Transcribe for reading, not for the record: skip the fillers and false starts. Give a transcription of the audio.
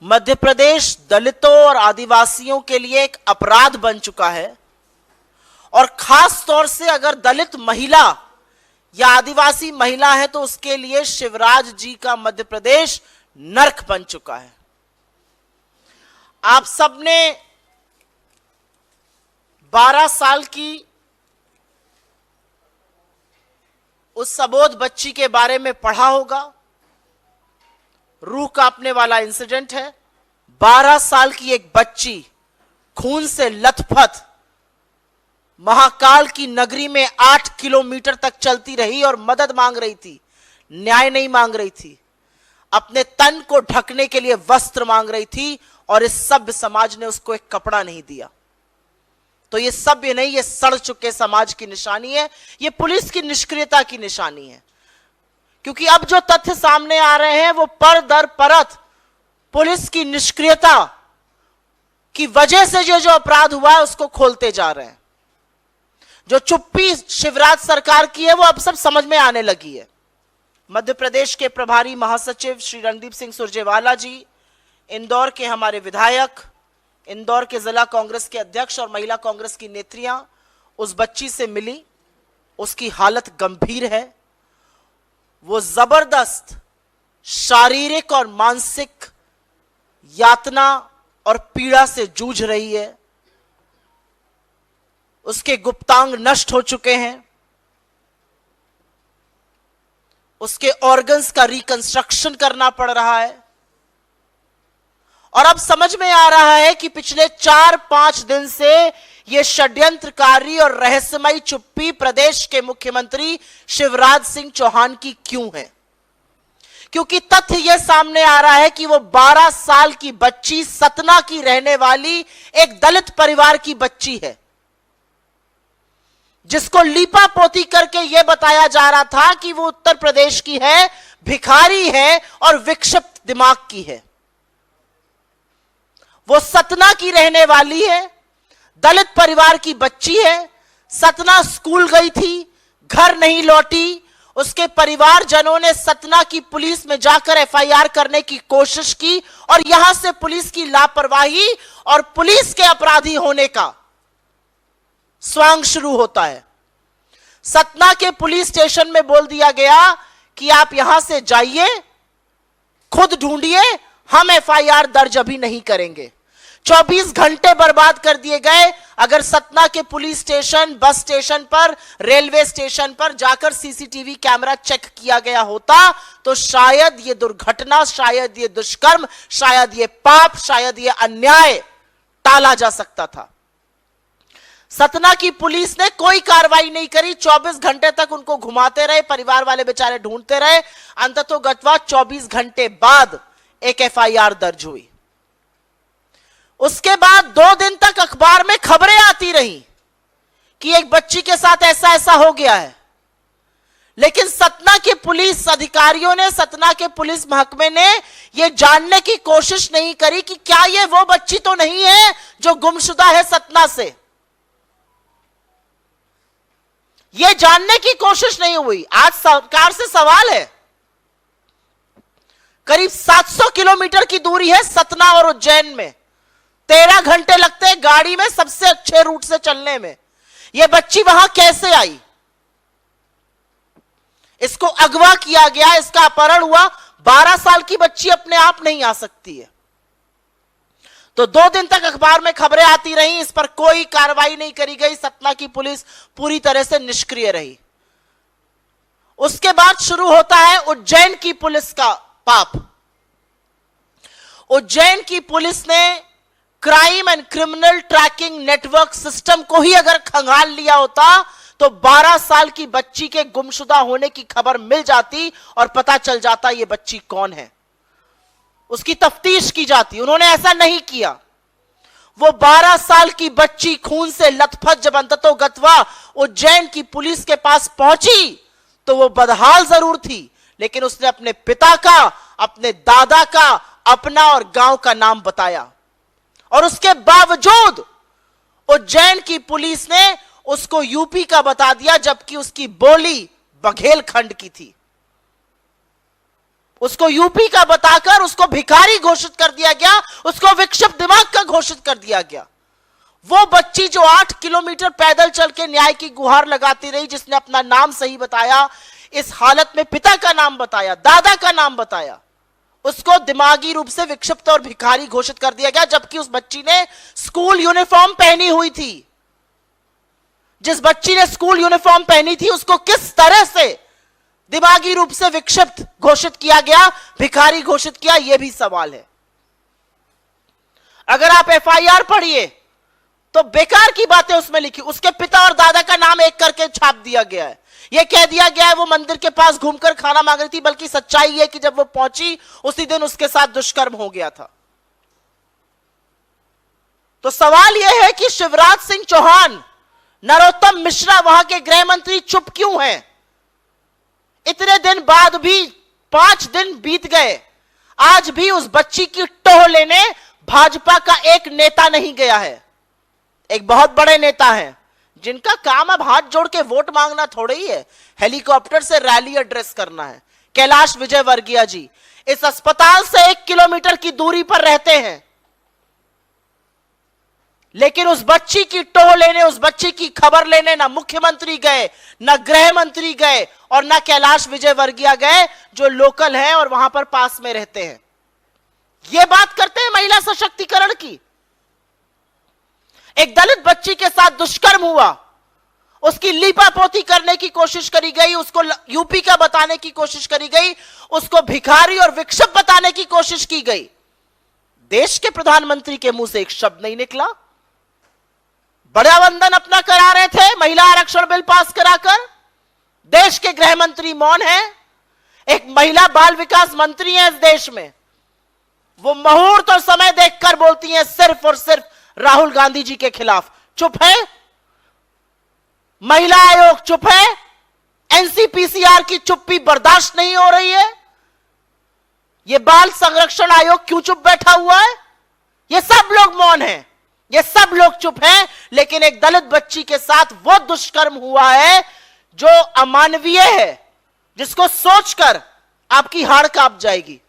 मध्य प्रदेश दलितों और आदिवासियों के लिए एक अपराध बन चुका है और खास तौर से अगर दलित महिला या आदिवासी महिला है तो उसके लिए शिवराज जी का मध्य प्रदेश नर्क बन चुका है। आप सबने 12 साल की उस सबोध बच्ची के बारे में पढ़ा होगा। रूह कांपने वाला इंसिडेंट है। 12 साल की एक बच्ची खून से लथपथ महाकाल की नगरी में 8 किलोमीटर तक चलती रही और मदद मांग रही थी, न्याय नहीं मांग रही थी, अपने तन को ढकने के लिए वस्त्र मांग रही थी और इस सभ्य समाज ने उसको एक कपड़ा नहीं दिया। तो ये सभ्य नहीं, ये सड़ चुके समाज की निशानी है, ये पुलिस की निष्क्रियता की निशानी है। क्योंकि अब जो तथ्य सामने आ रहे हैं वो पर दर परत पुलिस की निष्क्रियता की वजह से जो अपराध हुआ है उसको खोलते जा रहे हैं। जो चुप्पी शिवराज सरकार की है वो अब सब समझ में आने लगी है। मध्य प्रदेश के प्रभारी महासचिव श्री रणदीप सिंह सुरजेवाला जी, इंदौर के हमारे विधायक, इंदौर के जिला कांग्रेस के अध्यक्ष और महिला कांग्रेस की नेत्रियां उस बच्ची से मिली। उसकी हालत गंभीर है। वो जबरदस्त शारीरिक और मानसिक यातना और पीड़ा से जूझ रही है। उसके गुप्तांग नष्ट हो चुके हैं। उसके ऑर्गन्स का रिकंस्ट्रक्शन करना पड़ रहा है और अब समझ में आ रहा है कि पिछले 4-5 दिन से यह षड्यंत्रकारी और रहस्यमयी चुप्पी प्रदेश के मुख्यमंत्री शिवराज सिंह चौहान की क्यों है। क्योंकि तथ्य यह सामने आ रहा है कि वो 12 साल की बच्ची, सतना की रहने वाली एक दलित परिवार की बच्ची है, जिसको लीपा पोती करके यह बताया जा रहा था कि वो उत्तर प्रदेश की है, भिखारी है और विक्षिप्त दिमाग की है। वो सतना की रहने वाली है, दलित परिवार की बच्ची है। सतना स्कूल गई थी, घर नहीं लौटी। उसके परिवारजनों ने सतना की पुलिस में जाकर एफआईआर करने की कोशिश की और यहां से पुलिस की लापरवाही और पुलिस के अपराधी होने का स्वांग शुरू होता है। सतना के पुलिस स्टेशन में बोल दिया गया कि आप यहां से जाइए, खुद ढूंढिए, हम एफआईआर दर्ज अभी नहीं करेंगे। 24 घंटे बर्बाद कर दिए गए। अगर सतना के पुलिस स्टेशन, बस स्टेशन पर, रेलवे स्टेशन पर जाकर सीसीटीवी कैमरा चेक किया गया होता तो शायद यह दुर्घटना, शायद यह दुष्कर्म, शायद यह पाप, शायद यह अन्याय टाला जा सकता था। सतना की पुलिस ने कोई कार्रवाई नहीं करी। 24 घंटे तक उनको घुमाते रहे, परिवार वाले बेचारे ढूंढते रहे। अंततोगत्वा 24 घंटे बाद एक एफआईआर दर्ज हुई। उसके बाद 2 दिन तक अखबार में खबरें आती रही कि एक बच्ची के साथ ऐसा ऐसा हो गया है, लेकिन सतना के पुलिस अधिकारियों ने, सतना के पुलिस महकमे ने यह जानने की कोशिश नहीं करी कि क्या यह वो बच्ची तो नहीं है जो गुमशुदा है सतना से। यह जानने की कोशिश नहीं हुई। आज सरकार से सवाल है, करीब 700 किलोमीटर की दूरी है सतना और उज्जैन में, 13 घंटे लगते हैं गाड़ी में सबसे अच्छे रूट से चलने में। यह बच्ची वहां कैसे आई? इसको अगवा किया गया, इसका अपहरण हुआ। 12 साल की बच्ची अपने आप नहीं आ सकती है। तो 2 दिन तक अखबार में खबरें आती रही, इस पर कोई कार्रवाई नहीं करी गई। सतना की पुलिस पूरी तरह से निष्क्रिय रही। उसके बाद शुरू होता है उज्जैन की पुलिस का पाप। उज्जैन की पुलिस ने crime and criminal tracking network system को ही अगर खंगाल लिया होता तो 12 साल की बच्ची के गुमशुदा होने की खबर मिल जाती और पता चल जाता ये बच्ची कौन है, उसकी तफ्तीश की जाती। उन्होंने ऐसा नहीं किया। वो 12 साल की बच्ची खून से लथपथ जब अंततोगत्वा उज्जैन की पुलिस के पास पहुंची तो वो बदहाल जरूर थी, लेकिन उसने अपने पिता का, अपने दादा का, अपना और गांव का नाम बताया और उसके बावजूद उज्जैन की पुलिस ने उसको यूपी का बता दिया, जबकि उसकी बोली बघेलखंड की थी। उसको यूपी का बताकर उसको भिखारी घोषित कर दिया गया, उसको विक्षिप्त दिमाग का घोषित कर दिया गया। वो बच्ची जो 8 किलोमीटर पैदल चल के न्याय की गुहार लगाती रही, जिसने अपना नाम सही बताया, इस हालत में पिता का नाम बताया, दादा का नाम बताया, उसको दिमागी रूप से विक्षिप्त और भिखारी घोषित कर दिया गया, जबकि उस बच्ची ने स्कूल यूनिफॉर्म पहनी हुई थी। जिस बच्ची ने स्कूल यूनिफॉर्म पहनी थी उसको किस तरह से दिमागी रूप से विक्षिप्त घोषित किया गया, भिखारी घोषित किया, यह भी सवाल है। अगर आप एफआईआर पढ़िए तो बेकार की बातें उसमें लिखी। उसके पिता और दादा का नाम एक करके छाप दिया गया है। यह कह दिया गया है वो मंदिर के पास घूमकर खाना मांग रही थी, बल्कि सच्चाई है कि जब वो पहुंची उसी दिन उसके साथ दुष्कर्म हो गया था। तो सवाल यह है कि शिवराज सिंह चौहान, नरोत्तम मिश्रा वहां के गृह मंत्री चुप क्यों हैं? इतने दिन बाद भी 5 दिन बीत गए, आज भी उस बच्ची की टोह लेने भाजपा का एक नेता नहीं गया है। एक बहुत बड़े नेता हैं जिनका काम अब हाथ जोड़ के वोट मांगना थोड़ा ही है, हेलीकॉप्टर से रैली एड्रेस करना है। कैलाश विजयवर्गीय जी इस अस्पताल से 1 किलोमीटर की दूरी पर रहते हैं, लेकिन उस बच्ची की टोह लेने, उस बच्ची की खबर लेने ना मुख्यमंत्री गए, ना गृह मंत्री गए और ना कैलाश विजयवर्गीय गए, जो लोकल हैं और वहां पर पास में रहते हैं। यह बात करते हैं महिला सशक्तिकरण की। एक दलित बच्ची के साथ दुष्कर्म हुआ, उसकी लीपापोती करने की कोशिश करी गई, उसको यूपी का बताने की कोशिश करी गई, उसको भिखारी और विक्षिप्त बताने की कोशिश की गई। देश के प्रधानमंत्री के मुंह से एक शब्द नहीं निकला। बड़ा वंदन अपना करा रहे थे महिला आरक्षण बिल पास कराकर। देश के गृह मंत्री मौन है। एक महिला बाल विकास मंत्री है इस देश में, वो मुहूर्त और समय देखकर बोलती हैं सिर्फ और सिर्फ राहुल गांधी जी के खिलाफ। चुप है। महिला आयोग चुप है। एनसीपीसीआर की चुप्पी बर्दाश्त नहीं हो रही है। यह बाल संरक्षण आयोग क्यों चुप बैठा हुआ है? ये सब लोग मौन हैं, ये सब लोग चुप हैं। लेकिन एक दलित बच्ची के साथ वो दुष्कर्म हुआ है जो अमानवीय है, जिसको सोचकर आपकी हाड़ कांप जाएगी।